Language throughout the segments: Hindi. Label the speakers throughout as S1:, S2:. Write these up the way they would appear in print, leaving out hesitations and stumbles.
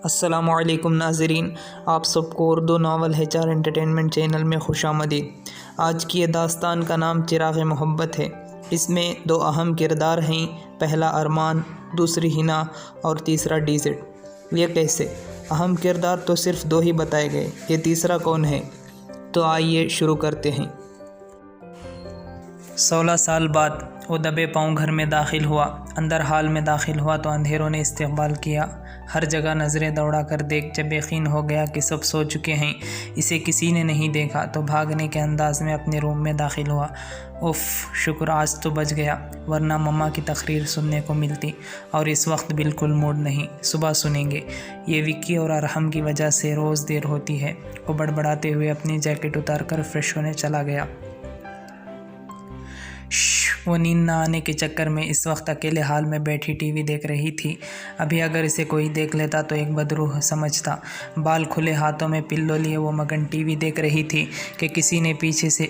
S1: अस्सलामुअलैकुम नाज़रीन, आप सबको Urdu novel HR entertainment channel में खुशामदीद। आज की ये दास्तान का नाम चिराग़ मोहब्बत है। इसमें दो अहम किरदार हैं, पहला अरमान, दूसरी हिना और तीसरा DZ। ये कैसे? अहम किरदार तो सिर्फ दो ही बताए गए, ये तीसरा कौन है? तो आइए शुरू करते हैं। 16 साल बाद वो दबे पाँव घर में दाखिल हुआ। अंदर हाल में दाखिल हुआ तो अंधेरों ने इस्तकबाल किया। हर जगह नज़रें दौड़ा कर देख जब यकीन हो गया कि सब सो चुके हैं, इसे किसी ने नहीं देखा, तो भागने के अंदाज में अपने रूम में दाखिल हुआ। उफ़, शुक्र आज तो बच गया, वरना मम्मा की तकरीर सुनने को मिलती। और इस वक्त बिल्कुल मूड नहीं, सुबह सुनेंगे। ये विक्की और अरहम की वजह से रोज़ देर होती है। वो बड़बड़ाते हुए अपनी जैकेट उतार कर फ्रेश होने चला गया। वो नींद न आने के चक्कर में इस वक्त अकेले हाल में बैठी टीवी देख रही थी। अभी अगर इसे कोई देख लेता तो एक बदरूह समझता। बाल खुले हाथों में पिल्लो लिए वो मगन टीवी देख रही थी कि किसी ने पीछे से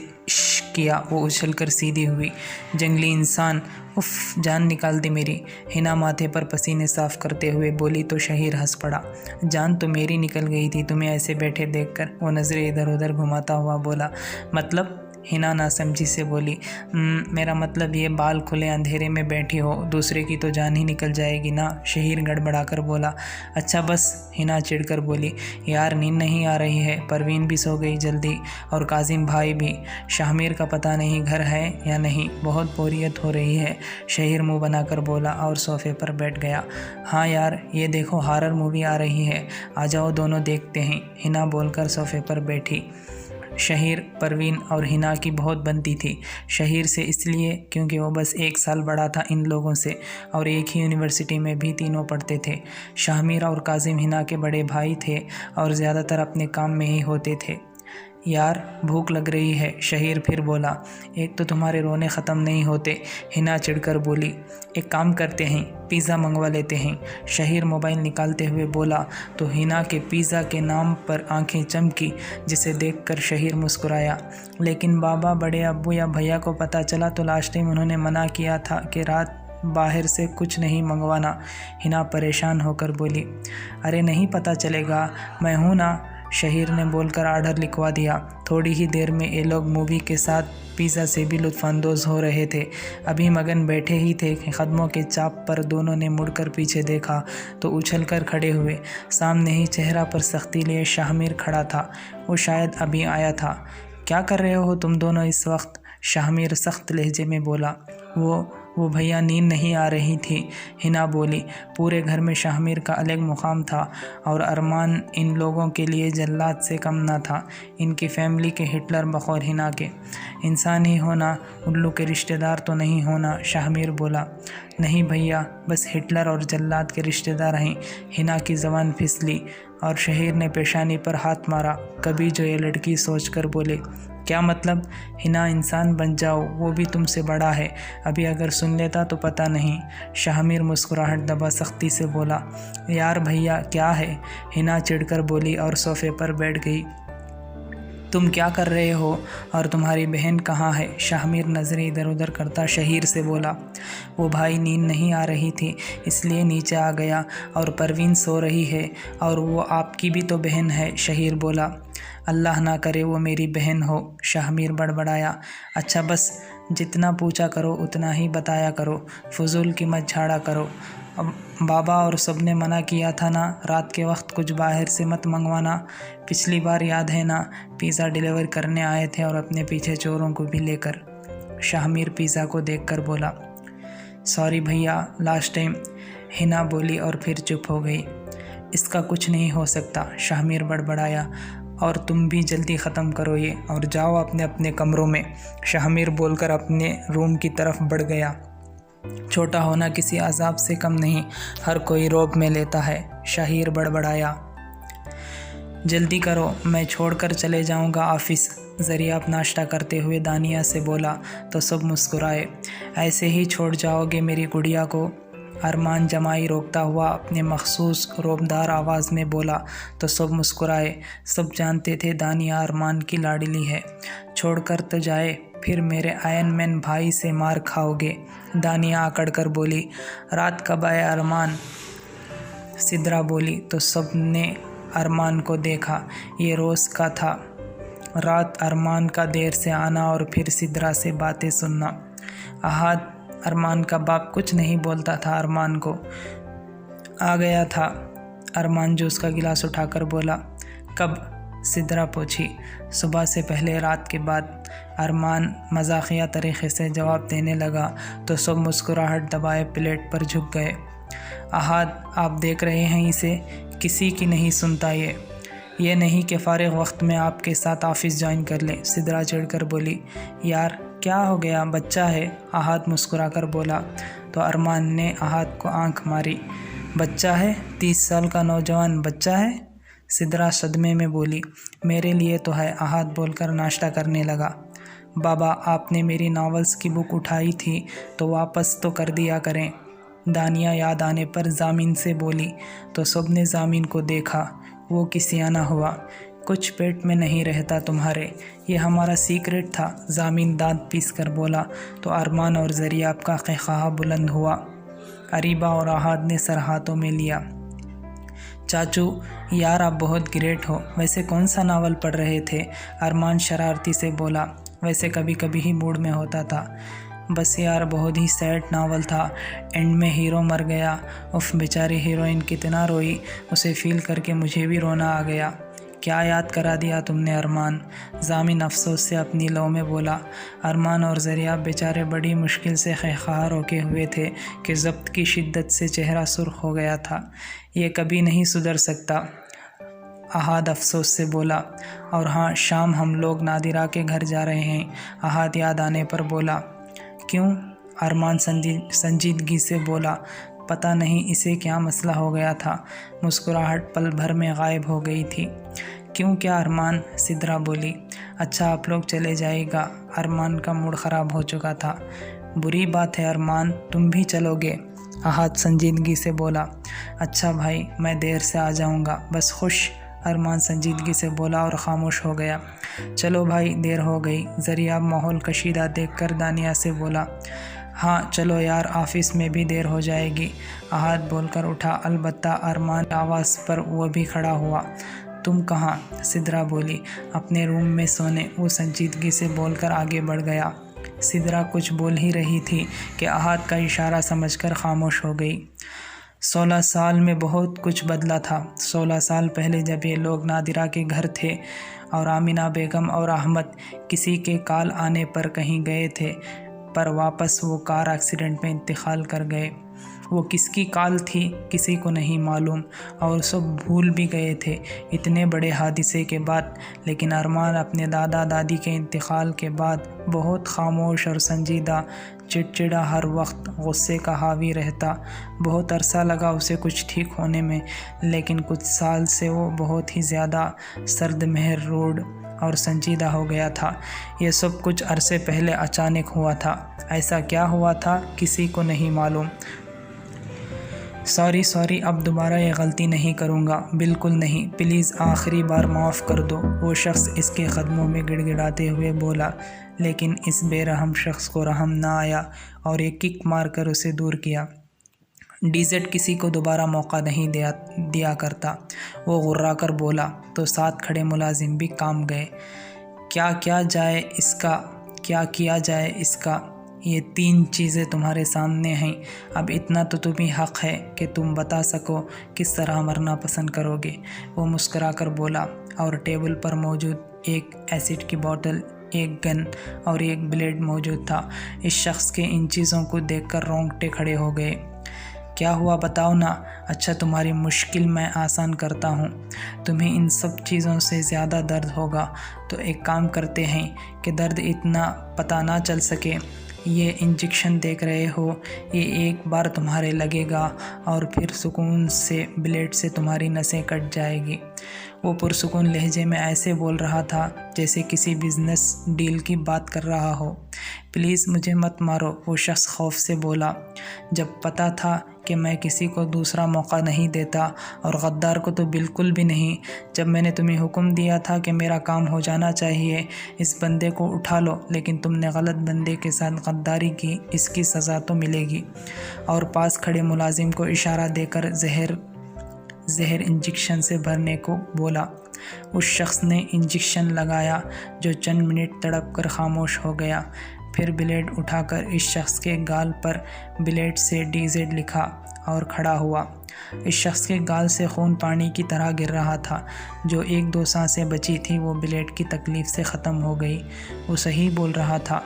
S1: किया। वो उछलकर सीधी हुई। जंगली इंसान, उफ़, जान निकाल दी मेरी। हिना माथे पर पसीने साफ करते हुए बोली तो शहीर हंस पड़ा। जान तो मेरी निकल गई थी तुम्हें ऐसे बैठे देखकर। वो नज़रें इधर उधर घुमाता हुआ बोला। मतलब? हिना नासमझी से बोली। मेरा मतलब ये बाल खुले अंधेरे में बैठी हो, दूसरे की तो जान ही निकल जाएगी ना। शहीर गड़बड़ाकर बोला। अच्छा बस, हिना चिढ़कर बोली। यार नींद नहीं आ रही है, परवीन भी सो गई जल्दी और काजिम भाई भी। शाहमीर का पता नहीं घर है या नहीं, बहुत बोरियत हो रही है। शहीर मुंह बनाकर बोला और सोफे पर बैठ गया। हाँ यार, ये देखो हॉरर मूवी आ रही है, आ जाओ दोनों देखते हैं। हिना बोलकर सोफे पर बैठी। शहीर, परवीन और हिना की बहुत बनती थी। शहीर से इसलिए क्योंकि वो बस 1 साल बड़ा था इन लोगों से और एक ही यूनिवर्सिटी में भी तीनों पढ़ते थे। शाहमीर और काजिम हिना के बड़े भाई थे और ज़्यादातर अपने काम में ही होते थे। यार भूख लग रही है, शहीर फिर बोला। एक तो तुम्हारे रोने ख़त्म नहीं होते, हिना चिढ़कर बोली। एक काम करते हैं, पिज़्ज़ा मंगवा लेते हैं, शहीर मोबाइल निकालते हुए बोला। तो हिना के पिज़्ज़ा के नाम पर आंखें चमकी, जिसे देखकर शहीर मुस्कुराया। लेकिन बाबा, बड़े अब्बू या भैया को पता चला तो लास्ट टाइम उन्होंने मना किया था कि रात बाहर से कुछ नहीं मंगवाना। हिना परेशान होकर बोली। अरे नहीं पता चलेगा, मैं हूँ ना, शहीर ने बोलकर ऑर्डर लिखवा दिया। थोड़ी ही देर में ये लोग मूवी के साथ पिज़्ज़ा से भी लुत्फ़अंदोज़ हो रहे थे। अभी मगन बैठे ही थे कि कदमों के चाप पर दोनों ने मुड़कर पीछे देखा तो उछलकर खड़े हुए। सामने ही चेहरा पर सख्ती लिए शाहमीर खड़ा था। वो शायद अभी आया था। क्या कर रहे हो तुम दोनों इस वक्त? शाहमीर सख्त लहजे में बोला। वो भैया, नींद नहीं आ रही थी, हिना बोली। पूरे घर में शाहमीर का अलग मुकाम था और अरमान इन लोगों के लिए जल्लाद से कम ना था। इनकी फैमिली के हिटलर बखौर हिना के। इंसान ही होना, उल्लू के रिश्तेदार तो नहीं होना, शाहमीर बोला। नहीं भैया, बस हिटलर और जल्लाद के रिश्तेदार हैं। हिना की ज़बान फिसली और शहीर ने पेशानी पर हाथ मारा। कभी जो ये लड़की सोचकर बोले। क्या मतलब? हिना, इंसान बन जाओ, वो भी तुमसे बड़ा है। अभी अगर सुन लेता तो पता नहीं। शाहमीर मुस्कुराहट दबा सख्ती से बोला। यार भैया क्या है? हिना चिढ़कर बोली और सोफे पर बैठ गई। तुम क्या कर रहे हो और तुम्हारी बहन कहाँ है? शाहमीर नज़रें इधर उधर करता शहीर से बोला। वो भाई, नींद नहीं आ रही थी इसलिए नीचे आ गया और परवीन सो रही है और वो आपकी भी तो बहन है, शहीर बोला। अल्लाह ना करे वो मेरी बहन हो, शाहमीर बड़बड़ाया। अच्छा बस, जितना पूछा करो उतना ही बताया करो, फजूल की मत झाड़ा करो। अब बाबा और सब ने मना किया था ना, रात के वक्त कुछ बाहर से मत मंगवाना। पिछली बार याद है ना, पिज़्ज़ा डिलीवर करने आए थे और अपने पीछे चोरों को भी लेकर। शाहमीर पिज़्ज़ा को देखकर बोला। सॉरी भैया, लास्ट टाइम, हिना बोली और फिर चुप हो गई। इसका कुछ नहीं हो सकता, शाहमीर बड़बड़ाया। और तुम भी जल्दी ख़त्म करो ये और जाओ अपने अपने कमरों में, शाहमीर बोलकर अपने रूम की तरफ बढ़ गया। छोटा होना किसी अजाब से कम नहीं, हर कोई रौब में लेता है, शहीर बड़बड़ाया। जल्दी करो, मैं छोड़कर चले जाऊंगा ऑफिस, ज़रिया नाश्ता करते हुए दानिया से बोला तो सब मुस्कुराए। ऐसे ही छोड़ जाओगे मेरी गुड़िया को? अरमान जमाई रोकता हुआ अपने मखसूस रोबदार आवाज़ में बोला तो सब मुस्कुराए। सब जानते थे दानिया अरमान की लाडली है। छोड़कर तो जाए, फिर मेरे आयरन मैन भाई से मार खाओगे, दानिया आकड़ कर बोली। रात कब आए अरमान? सिद्रा बोली तो सब ने अरमान को देखा। ये रोज़ का था, रात अरमान का देर से आना और फिर सिद्रा से बातें सुनना। अहाद अरमान का बाप कुछ नहीं बोलता था। अरमान को आ गया था। अरमान जूस का गिलास उठाकर बोला, कब? सिद्रा पूछी। सुबह से पहले, रात के बाद। अरमान मजाकिया तरीक़े से जवाब देने लगा तो सब मुस्कुराहट दबाए प्लेट पर झुक गए। अहाद, आप देख रहे हैं इसे, किसी की नहीं सुनता ये नहीं कि फ़ारिग वक्त में आपके साथ ऑफिस ज्वाइन कर ले। सिद्रा चिढ़कर बोली। यार क्या हो गया, बच्चा है। अहाद मुस्कुरा कर बोला तो अरमान ने अहाद को आंख मारी। बच्चा है? 30 साल का नौजवान बच्चा है? सिद्रा सदमे में बोली। मेरे लिए तो है। अहाद बोलकर नाश्ता करने लगा। बाबा, आपने मेरी नावल्स की बुक उठाई थी तो वापस तो कर दिया करें। दानिया याद आने पर जामिन से बोली तो सब ने जामिन को देखा। वो किसियाना हुआ। कुछ पेट में नहीं रहता तुम्हारे, ये हमारा सीक्रेट था। जामिन दांत पीस कर बोला तो अरमान और ज़रियाब का क़हक़हा बुलंद हुआ। अरीबा और अहाद ने सर हाथों में लिया। चाचू, यार आप बहुत ग्रेट हो। वैसे कौन सा नावल पढ़ रहे थे? अरमान शरारती से बोला। वैसे कभी कभी ही मूड में होता था। बस यार, बहुत ही सैड नावल था। एंड में हीरो मर गया। उफ, बेचारी हीरोइन कितना रोई। उसे फील करके मुझे भी रोना आ गया। क्या याद करा दिया तुमने अरमान, जामिन अफसोस से अपनी लौ में बोला। अरमान और ज़रिया बेचारे बड़ी मुश्किल से ख़ैख़ार रोके हुए थे कि ज़ब्त की शिद्दत से चेहरा सुर्ख हो गया था। ये कभी नहीं सुधर सकता, अहाद अफसोस से बोला। और हाँ, शाम हम लोग नादिरा के घर जा रहे हैं। अहाद याद आने पर बोला। क्यों? अरमान संजीदगी से बोला। पता नहीं इसे क्या मसला हो गया था। मुस्कुराहट पल भर में गायब हो गई थी। क्यों, क्या अरमान? सिद्रा बोली। अच्छा, आप लोग चले जाइएगा। अरमान का मूड ख़राब हो चुका था। बुरी बात है अरमान, तुम भी चलोगे? अहाद संजीदगी से बोला। अच्छा भाई, मैं देर से आ जाऊंगा, बस खुश। अरमान संजीदगी से बोला और ख़ामोश हो गया। चलो भाई, देर हो गई। ज़रिया माहौल कशीदा देखकर दानिया से बोला। हाँ चलो यार, ऑफिस में भी देर हो जाएगी। अहाद बोलकर उठा। अलबत्ता अरमान आवाज़ पर वो भी खड़ा हुआ। तुम कहाँ? सिद्रा बोली। अपने रूम में सोने, वो संजीदगी से बोलकर आगे बढ़ गया। सिद्रा कुछ बोल ही रही थी कि अहाद का इशारा समझकर खामोश हो गई। 16 साल में बहुत कुछ बदला था। 16 साल पहले जब ये लोग नादिरा के घर थे और आमिना बेगम और अहमद किसी के कॉल आने पर कहीं गए थे, पर वापस वो कार एक्सीडेंट में इंतकाल कर गए। वो किसकी कॉल थी किसी को नहीं मालूम और सब भूल भी गए थे इतने बड़े हादिसे के बाद। लेकिन अरमान अपने दादा दादी के इंतकाल के बाद बहुत खामोश और संजीदा, चिड़चिड़ा, हर वक्त गुस्से का हावी रहता। बहुत अरसा लगा उसे कुछ ठीक होने में, लेकिन कुछ साल से वो बहुत ही ज़्यादा सर्द महर रूड और संजीदा हो गया था। ये सब कुछ अरसे पहले अचानक हुआ था। ऐसा क्या हुआ था किसी को नहीं मालूम। सॉरी, अब दोबारा ये गलती नहीं करूँगा, बिल्कुल नहीं, प्लीज़ आखिरी बार माफ़ कर दो, वो शख्स इसके कदमों में गिड़गिड़ाते हुए बोला। लेकिन इस बेरहम शख्स को रहम ना आया और एक किक मारकर उसे दूर किया। डीजेड किसी को दोबारा मौका नहीं दिया करता, वो गुर्रा कर बोला तो साथ खड़े मुलाजिम भी काम गए। क्या किया जाए इसका? ये 3 चीज़ें तुम्हारे सामने हैं। अब इतना तो तुम्हें हक़ है कि तुम बता सको किस तरह मरना पसंद करोगे, वो मुस्करा कर बोला। और टेबल पर मौजूद एक एसिड की बोतल, एक गन और एक ब्लेड मौजूद था। इस शख्स के इन चीज़ों को देखकर रोंगटे खड़े हो गए। क्या हुआ बताओ ना? अच्छा, तुम्हारी मुश्किल मैं आसान करता हूँ। तुम्हें इन सब चीज़ों से ज़्यादा दर्द होगा, तो एक काम करते हैं कि दर्द इतना पता ना चल सके। ये इंजेक्शन देख रहे हो, ये एक बार तुम्हारे लगेगा और फिर सुकून से ब्लेड से तुम्हारी नसें कट जाएगी। वो पुरसुकून लहजे में ऐसे बोल रहा था जैसे किसी बिज़नेस डील की बात कर रहा हो। प्लीज़ मुझे मत मारो, वो शख्स खौफ से बोला। जब पता था कि मैं किसी को दूसरा मौका नहीं देता और गद्दार को तो बिल्कुल भी नहीं। जब मैंने तुम्हें हुक्म दिया था कि मेरा काम हो जाना चाहिए, इस बंदे को उठा लो, लेकिन तुमने गलत बंदे के साथ गद्दारी की, इसकी सज़ा तो मिलेगी। और पास खड़े मुलाजिम को इशारा देकर जहर जहर इंजेक्शन से भरने को बोला। उस शख्स ने इंजेक्शन लगाया, जो चंद मिनट तड़प कर खामोश हो गया। फिर ब्लेड उठाकर इस शख्स के गाल पर ब्लेड से DZ लिखा और खड़ा हुआ। इस शख्स के गाल से खून पानी की तरह गिर रहा था। जो 1-2 सांसें बची थी वो ब्लेड की तकलीफ़ से ख़त्म हो गई। वो सही बोल रहा था।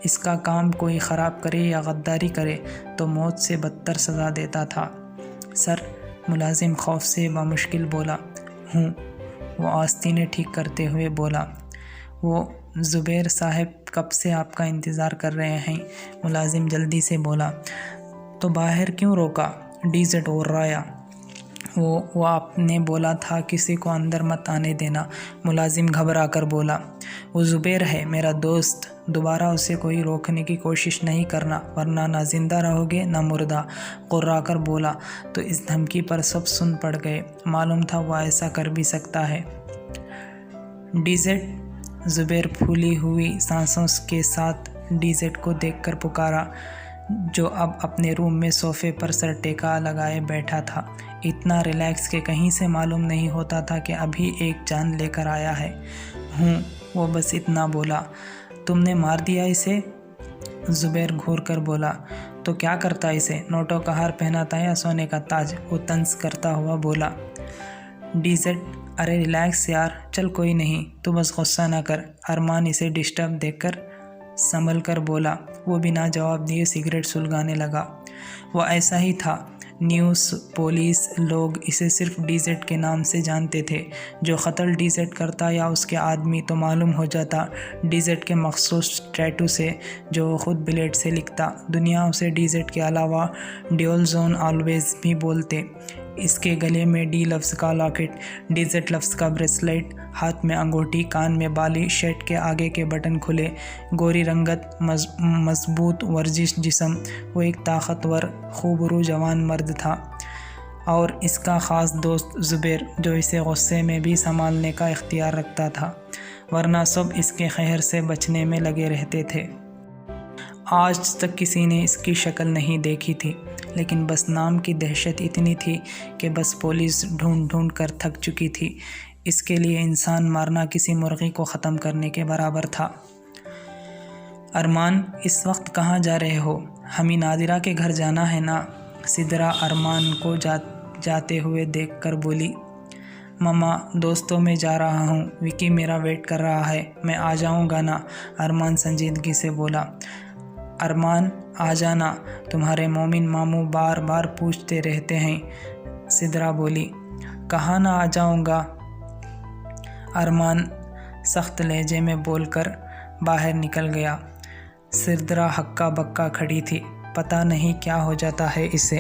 S1: इसका काम कोई ख़राब करे या गद्दारी करे तो मौत से बदतर सज़ा देता था। सर, मुलाजिम खौफ से बामुश्किल बोला। हूँ, वो आस्तीनें ठीक करते हुए बोला। वो ज़ुबैर साहब कब से आपका इंतज़ार कर रहे हैं। मुलाजिम जल्दी से बोला। तो बाहर क्यों रोका? DZ ओर्राया। वो आपने बोला था किसी को अंदर मत आने देना। मुलाजिम घबरा कर बोला। वो ज़ुबैर है, मेरा दोस्त, दोबारा उसे कोई रोकने की कोशिश नहीं करना, वरना ना जिंदा रहोगे ना मुर्दा। कुर्रा कर बोला तो इस धमकी पर सब सुन पड़ गए। मालूम था वो ऐसा कर भी सकता है। DZ, ज़ुबैर फूली हुई सांसों के साथ DZ को देखकर पुकारा, जो अब अपने रूम में सोफ़े पर सर टेका लगाए बैठा था। इतना रिलैक्स के कहीं से मालूम नहीं होता था कि अभी एक जान लेकर आया है। हूँ, वो बस इतना बोला। तुमने मार दिया इसे? ज़ुबैर घूर कर बोला। तो क्या करता इसे? नोटों का हार पहनाता या सोने का ताज? वो तंज करता हुआ बोला। DZ, अरे रिलैक्स यार, चल कोई नहीं, तू बस गुस्सा ना कर। अरमान इसे डिस्टर्ब देखकर संभल कर बोला। वो बिना जवाब दिए सिगरेट सुलगाने लगा। वो ऐसा ही था। न्यूज़, पुलिस, लोग इसे सिर्फ DZ के नाम से जानते थे। जो क़त्ल DZ करता या उसके आदमी तो मालूम हो जाता DZ के मखसूस टैटू से, जो ख़ुद ब्लेड से लिखता। दुनिया उसे DZ के अलावा ड्यूल जोन ऑलवेज भी बोलते। इसके गले में D लफ्ज़ का लॉकेट, DZ लफ्ज़ का ब्रेसलेट, हाथ में अंगूठी, कान में बाली, शर्ट के आगे के बटन खुले, गोरी रंगत, मजबूत वर्जिश जिस्म। वो एक ताकतवर खूबरू जवान मर्द था। और इसका ख़ास दोस्त ज़ुबैर, जो इसे गुस्से में भी संभालने का इख्तियार रखता था, वरना सब इसके खैर से बचने में लगे रहते थे। आज तक किसी ने इसकी शक्ल नहीं देखी थी, लेकिन बस नाम की दहशत इतनी थी कि बस पुलिस ढूंढ ढूंढ कर थक चुकी थी। इसके लिए इंसान मारना किसी मुर्गी को ख़त्म करने के बराबर था। अरमान, इस वक्त कहाँ जा रहे हो? हमें नादिरा के घर जाना है ना? सिदरा अरमान को जाते हुए देखकर बोली। मम्मा, दोस्तों में जा रहा हूँ, विकी मेरा वेट कर रहा है, मैं आ जाऊँगा ना? अरमान संजीदगी से बोला। अरमान, आ जाना, तुम्हारे मोमिन मामू बार बार पूछते रहते हैं। सिदरा बोली। कहाँ ना आ जाऊँगा? अरमान सख्त लहजे में बोलकर बाहर निकल गया। सिदरा हक्का बक्का खड़ी थी। पता नहीं क्या हो जाता है इसे।